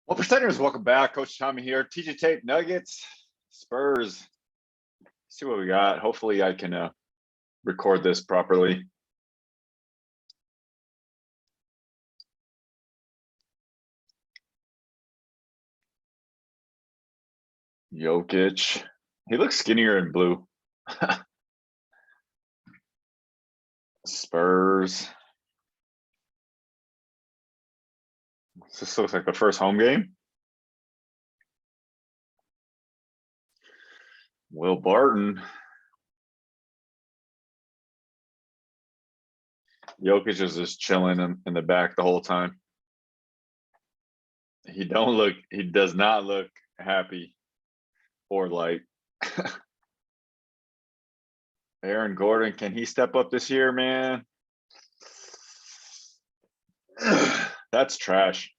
Well, percenters, welcome back. Coach Tommy here. TJ Tape Nuggets, Spurs. See what we got. Hopefully, I can record this properly. Jokic. He looks skinnier in blue. Spurs. This looks like the first home game. Will Barton. Jokic is just chilling in the back the whole time. He does not look happy or like Aaron Gordon. Can he step up this year, man? That's trash.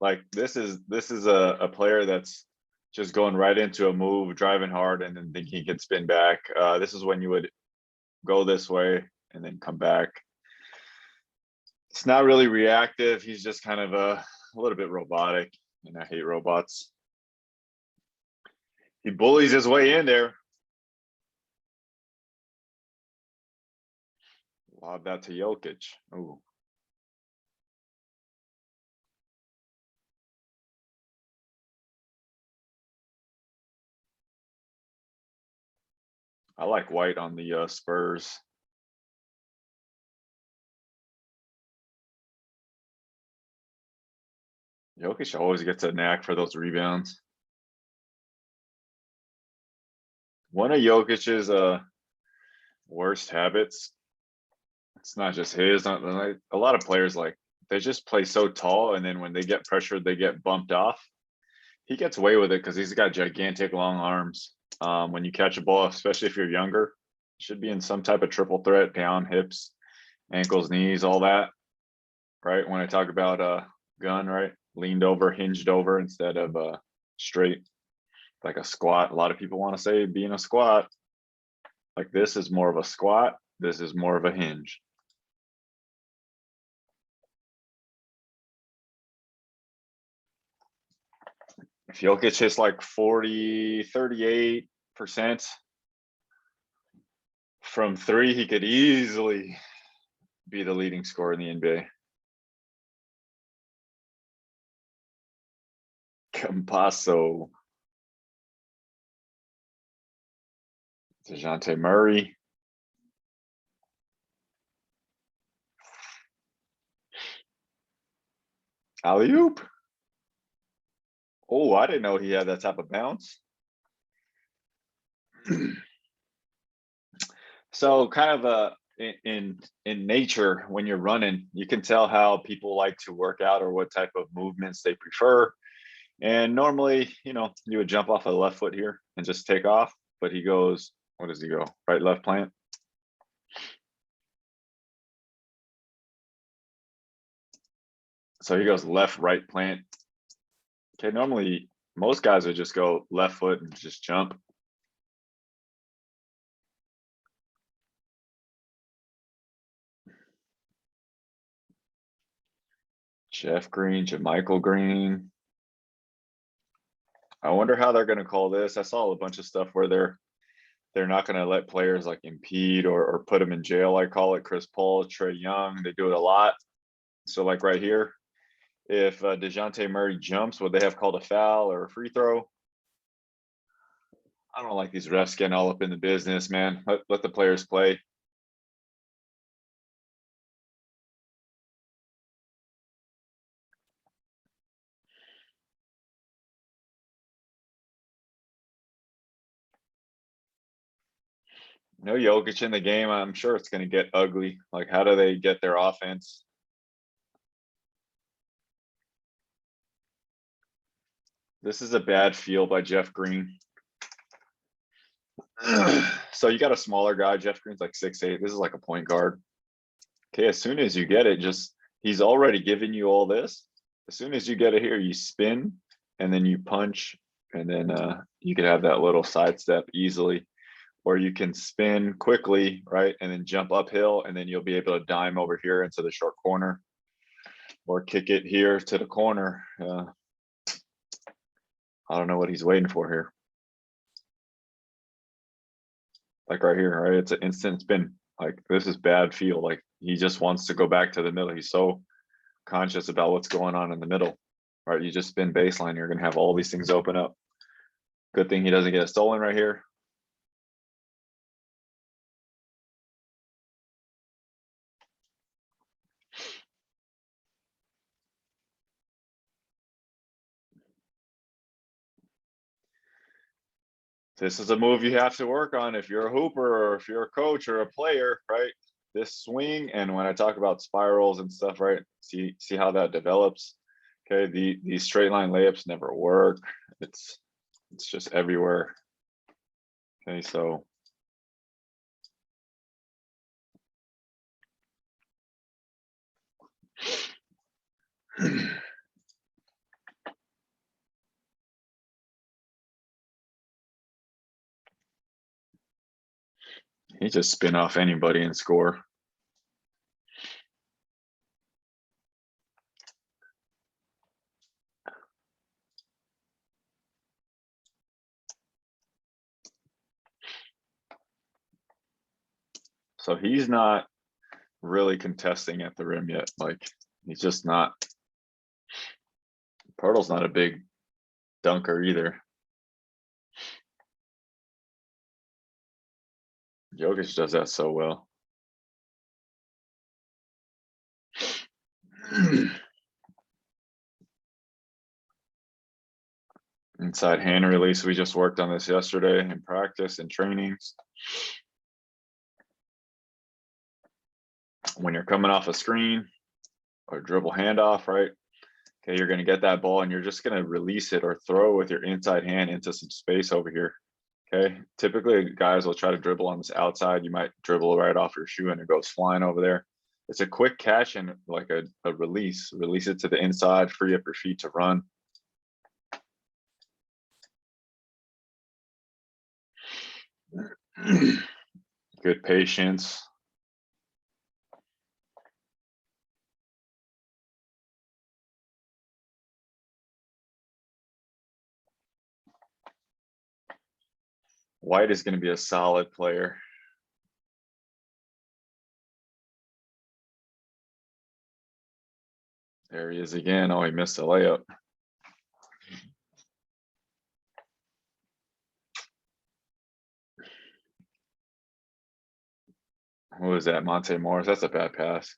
Like this is a player that's just going right into a move, driving hard, and then thinking he can spin back. This is when you would go this way and then come back. It's not really reactive. He's just kind of a little bit robotic, and I hate robots. He bullies his way in there. Lob that to Jokic. Ooh. I like white on the Spurs. Jokic always gets a knack for those rebounds. One of Jokic's worst habits, it's not just his, a lot of players, like, they just play so tall, and then when they get pressured, they get bumped off. He gets away with it because he's got gigantic long arms. When you catch a ball, especially if you're younger, should be in some type of triple threat, down, hips, ankles, knees, all that. Right? When I talk about gun, right? Leaned over, hinged over instead of straight, like a squat. A lot of people want to say being a squat. Like this is more of a squat. This is more of a hinge. If Jokic hits like 38% from three, he could easily be the leading scorer in the NBA. Campasso. DeJounte Murray. Alley-oop. Oh, I didn't know he had that type of bounce. So kind of in nature, when you're running, you can tell how people like to work out or what type of movements they prefer. And normally, you would jump off a left foot here and just take off. But he goes, what does he go? Right, left plant. So he goes left, right plant. Okay, normally most guys would just go left foot and just jump. Jeff Green, JaMychal Green. I wonder how they're going to call this. I saw a bunch of stuff where they're not going to let players like impede or put them in jail. I call it Chris Paul, Trae Young. They do it a lot. So like right here, if DeJounte Murray jumps, would they have called a foul or a free throw? I don't like these refs getting all up in the business, man. Let the players play. No Jokic in the game. I'm sure it's going to get ugly. Like, how do they get their offense? This is a bad feel by Jeff Green. So you got a smaller guy. Jeff Green's like 6'8". This is like a point guard. Okay, as soon as you get it, he's already given you all this. As soon as you get it here, you spin and then you punch, and then you could have that little sidestep easily. Or you can spin quickly, right, and then jump uphill, and then you'll be able to dime over here into the short corner, or kick it here to the corner. I don't know what he's waiting for here. Like right here, right? It's an instant spin. Like this is bad feel. Like he just wants to go back to the middle. He's so conscious about what's going on in the middle, right? You just spin baseline, you're gonna have all these things open up. Good thing he doesn't get it stolen right here. This is a move you have to work on if you're a hooper or if you're a coach or a player, right? This swing, and when I talk about spirals and stuff, right? See how that develops. Okay, these straight line layups never work. It's just everywhere. Okay, so he just spin off anybody and score. So he's not really contesting at the rim yet. Like he's just not. Pirtle's not a big dunker either. Jokic does that so well. Inside hand release, we just worked on this yesterday in practice and trainings. When you're coming off a screen or dribble handoff, right? Okay, you're gonna get that ball and you're just gonna release it or throw with your inside hand into some space over here. Okay, typically guys will try to dribble on this outside. You might dribble right off your shoe and it goes flying over there. It's a quick catch and like a release. Release it to the inside, free up your feet to run. Good patience. White is going to be a solid player. There he is again. Oh, he missed a layup. Who is that? Monte Morris. That's a bad pass.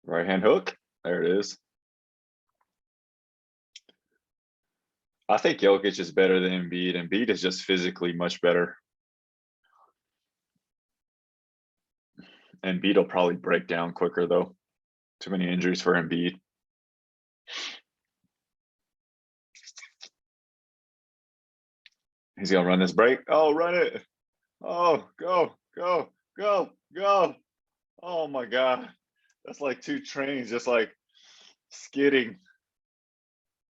Right hand hook. There it is. I think Jokic is better than Embiid. Embiid is just physically much better. Embiid will probably break down quicker though. Too many injuries for Embiid. He's gonna run this break. Oh, run it. Oh, go, go, go, go. Oh my God. That's like two trains just like skidding.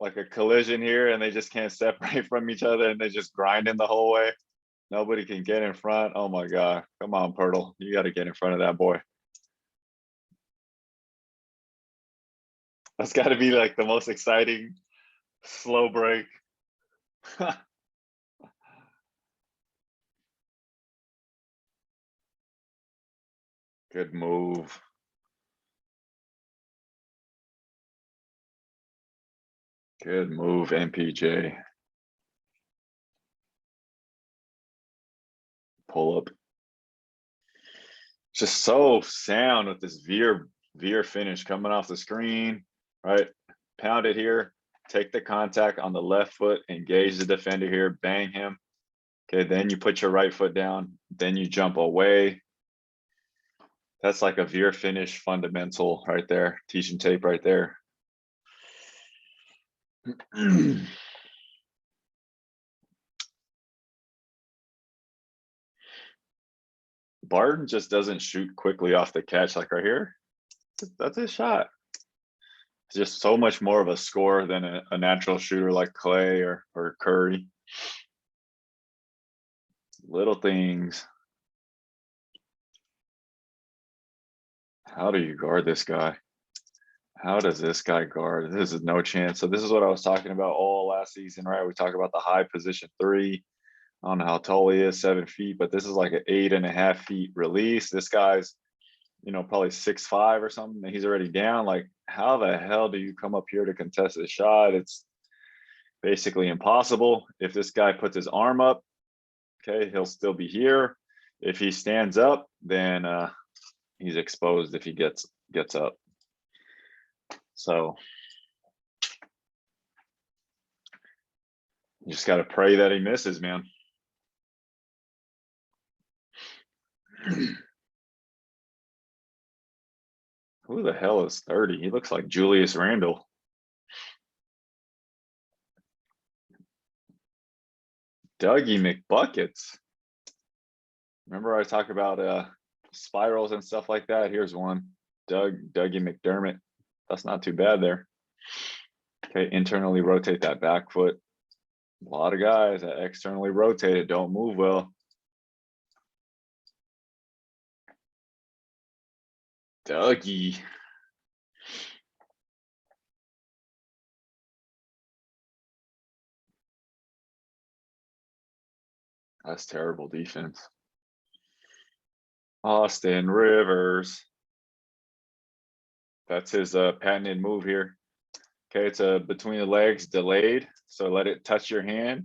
Like a collision here and they just can't separate from each other and they just grinding the whole way. Nobody can get in front. Oh my God. Come on, Pirtle. You got to get in front of that boy. That's got to be like the most exciting slow break. Good move. Good move, MPJ. Pull up. Just so sound with this veer finish coming off the screen, right? Pound it here. Take the contact on the left foot, engage the defender here, bang him. Okay, then you put your right foot down, then you jump away. That's like a veer finish fundamental right there. Teaching tape right there. Barton just doesn't shoot quickly off the catch like right here. That's his shot. It's just so much more of a score than a natural shooter like Clay or Curry. Little things. How do you guard this guy? How does this guy guard? This is no chance. So this is what I was talking about all last season, right? We talk about the high position three. I don't know how tall he is, 7 feet, but this is like an 8.5 feet release. This guy's, probably 6'5" or something, and he's already down. Like, how the hell do you come up here to contest a shot? It's basically impossible. If this guy puts his arm up, okay, he'll still be here. If he stands up, then he's exposed if he gets up. So you just got to pray that he misses, man. Who the hell is 30? He looks like Julius Randle. Dougie McBuckets. Remember I talk about spirals and stuff like that? Here's one. Dougie McDermott. That's not too bad there. Okay, internally rotate that back foot. A lot of guys that externally rotated don't move well. Dougie. That's terrible defense. Austin Rivers. That's his patented move here. Okay, it's a between the legs delayed. So let it touch your hand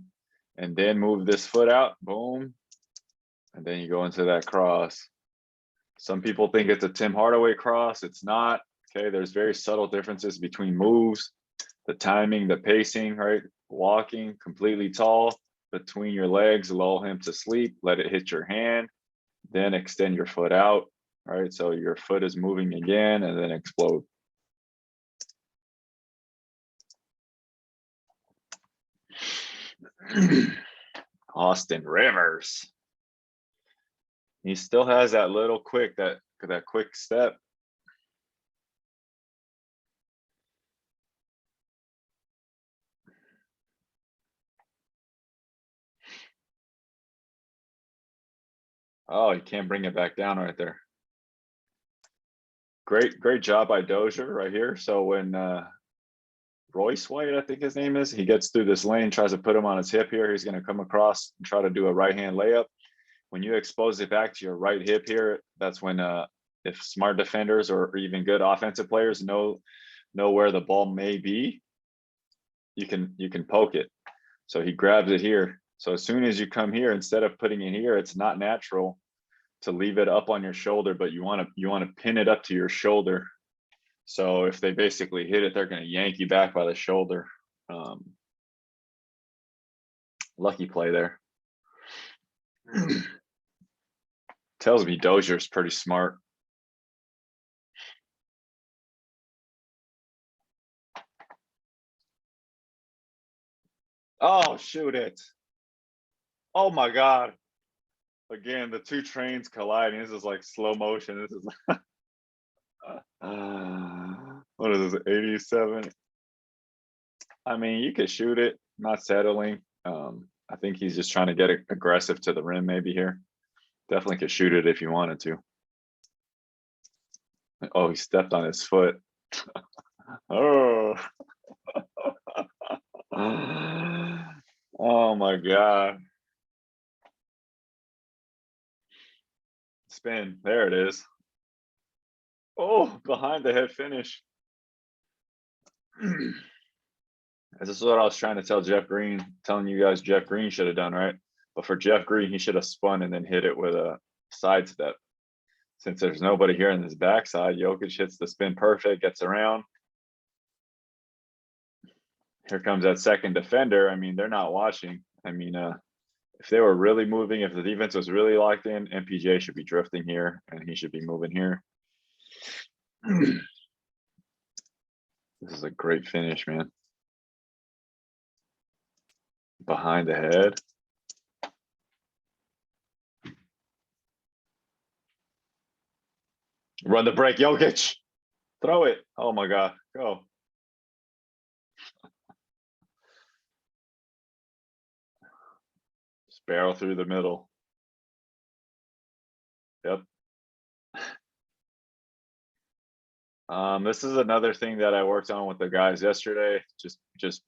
and then move this foot out. Boom. And then you go into that cross. Some people think it's a Tim Hardaway cross. It's not. Okay, there's very subtle differences between moves, the timing, the pacing, right? Walking completely tall between your legs, lull him to sleep, let it hit your hand, then extend your foot out, right? So your foot is moving again and then explode. Austin Rivers. He still has that little quick, that quick step. Oh, you can't bring it back down right there. Great job by Dozier right here. So when Royce White, I think his name is, he gets through this lane, tries to put him on his hip here. He's going to come across and try to do a right hand layup. When you expose it back to your right hip here, that's when if smart defenders or even good offensive players know where the ball may be, you can poke it. So he grabs it here. So as soon as you come here, instead of putting it here, it's not natural to leave it up on your shoulder, but you want to pin it up to your shoulder. So if they basically hit it, they're going to yank you back by the shoulder. Lucky play there. Tells me Dozier's pretty smart. Oh, shoot it. Oh my God. Again, the two trains colliding. This is like slow motion. This is what is this, 87? I mean, you could shoot it, not settling. I think he's just trying to get aggressive to the rim maybe here. Definitely could shoot it if you wanted to. Oh, he stepped on his foot. Oh. Oh my God. Spin. There it is. Oh, behind the head finish. This is what I was trying to tell Jeff Green, telling you guys Jeff Green should have done, right? But for Jeff Green, he should have spun and then hit it with a sidestep. Since there's nobody here in this backside, Jokic hits the spin perfect, gets around. Here comes that second defender. I mean, they're not watching. I mean, if they were really moving, if the defense was really locked in, MPJ should be drifting here and he should be moving here. This is a great finish, man. Behind the head. Run the break, Jokic. Throw it. Oh my God, go. Just barrel through the middle. Yep. This is another thing that I worked on with the guys yesterday. Just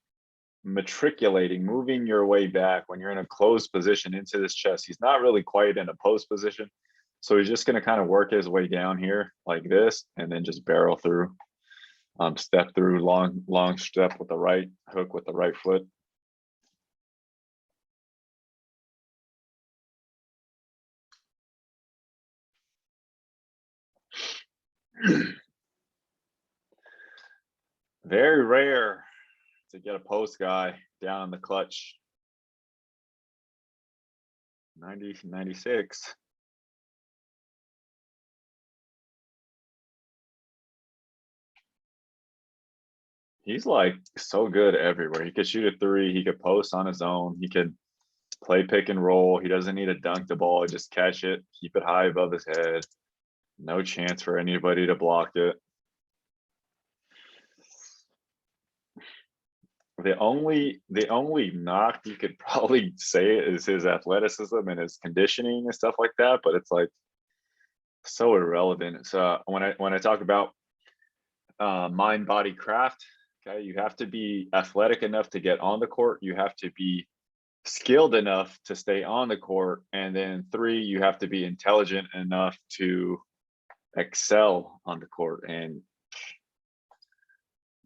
matriculating, moving your way back when you're in a closed position into this chest. He's not really quite in a post position. So he's just going to kind of work his way down here like this and then just barrel through. Step through, long step with the right hook with the right foot. Very rare to get a post guy down in the clutch. 90, 96. He's like so good everywhere. He could shoot a three. He could post on his own. He could play pick and roll. He doesn't need to dunk the ball. Just catch it, keep it high above his head. No chance for anybody to block it. The only knock you could probably say is his athleticism and his conditioning and stuff like that, but it's like so irrelevant. So when I talk about mind, body, craft, okay, you have to be athletic enough to get on the court. You have to be skilled enough to stay on the court, and then 3, you have to be intelligent enough to excel on the court. And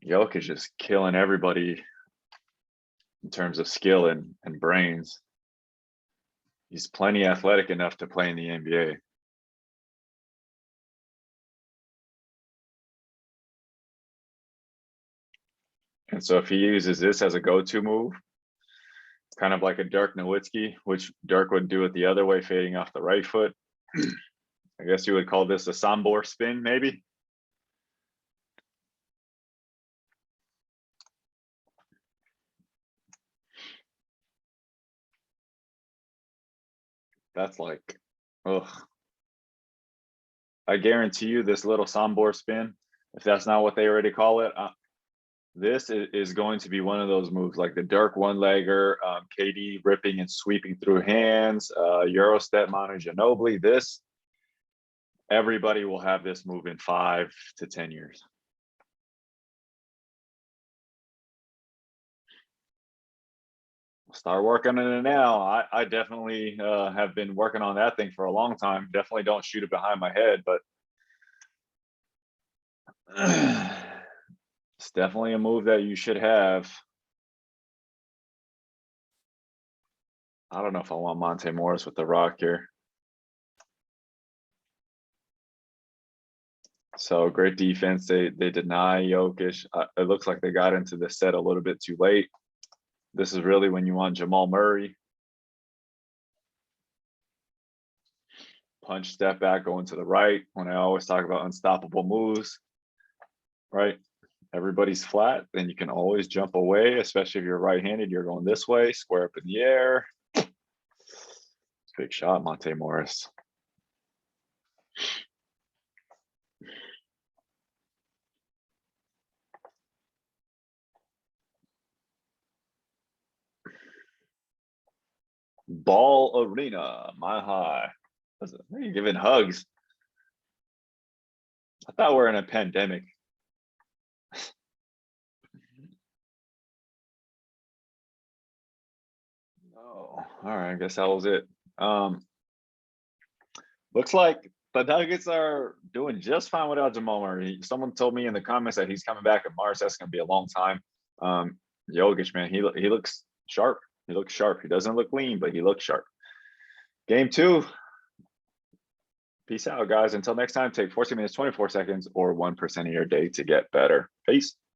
Jokic is just killing everybody in terms of skill and brains. He's plenty athletic enough to play in the NBA. And so if he uses this as a go-to move, kind of like a Dirk Nowitzki, which Dirk would do it the other way, fading off the right foot. I guess you would call this a Sombor spin, maybe. That's like, ugh. I guarantee you this little Sombor spin, if that's not what they already call it, this is going to be one of those moves like the Dirk one-legger, KD ripping and sweeping through hands, Euro step Manu Ginobili. This, everybody will have this move in 5 to 10 years. Start working on it now. I definitely have been working on that thing for a long time. Definitely don't shoot it behind my head, but it's definitely a move that you should have. I don't know if I want Monte Morris with the rock here. So great defense. They deny Jokic. It looks like they got into the set a little bit too late. This is really when you want Jamal Murray. Punch, step back, going to the right. When I always talk about unstoppable moves, right? Everybody's flat, then you can always jump away, especially if you're right-handed. You're going this way, square up in the air. Big shot, Monte Morris. Ball Arena, my high. Are you giving hugs? I thought we're in a pandemic. Oh, all right. I guess that was it. Looks like the Nuggets are doing just fine without Jamal Murray. Someone told me in the comments that he's coming back in March. That's going to be a long time. Jokic, man, he looks sharp. He looks sharp. He doesn't look lean, but he looks sharp. Game 2. Peace out, guys. Until next time, take 14 minutes, 24 seconds, or 1% of your day to get better. Peace.